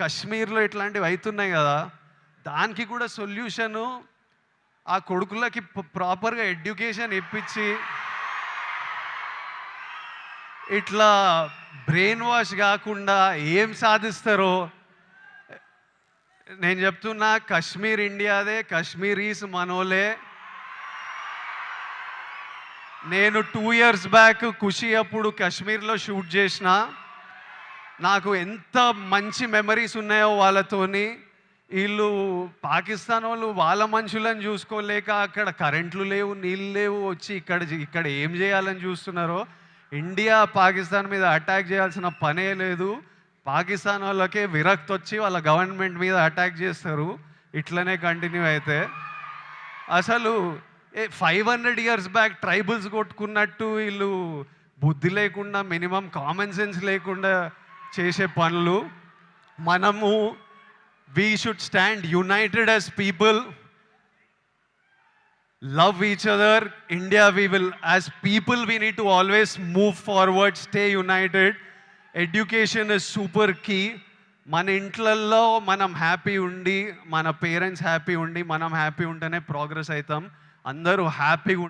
కశ్మీర్లో ఇట్లాంటివి అవుతున్నాయి కదా, దానికి కూడా సొల్యూషను ఆ కొడుకులకి ప్రాపర్గా ఎడ్యుకేషన్ ఇప్పించి ఇట్లా బ్రెయిన్ వాష్ కాకుండా ఏం సాధిస్తారో నేను చెప్తున్నా. కశ్మీర్ ఇండియాదే, కశ్మీరీస్ మనోలే. నేను 2 years బ్యాక్ ఖుషి అప్పుడు కశ్మీర్లో షూట్ చేసిన. నాకు ఎంత మంచి మెమరీస్ ఉన్నాయో వాళ్ళతోని. వీళ్ళు పాకిస్తాన్ వాళ్ళు వాళ్ళ మనుషులను చూసుకోలేక అక్కడ కరెంట్లు లేవు, నీళ్ళు లేవు, వచ్చి ఇక్కడ ఏం చేయాలని చూస్తున్నారో. ఇండియా పాకిస్తాన్ మీద అటాక్ చేయాల్సిన పనే లేదు. పాకిస్తాన్ వాళ్ళకే విరక్తి వచ్చి వాళ్ళ గవర్నమెంట్ మీద అటాక్ చేస్తారు. ఇట్లనే కంటిన్యూ అయితే అసలు 500 years బ్యాక్ ట్రైబల్స్ కొట్టుకున్నట్టు వీళ్ళు బుద్ధి లేకుండా, మినిమం కామన్ సెన్స్ లేకుండా చేసే పనులు. మనము we should stand united as people, love each other. India, as people we need to always move forward, stay united. Education is super key. మన ఇంట్లల్లో మనం హ్యాపీ ఉండి, మన పేరెంట్స్ హ్యాపీ ఉండి, మనం హ్యాపీ ఉంటేనే ప్రోగ్రెస్ అవుతాం. అందరూ హ్యాపీగా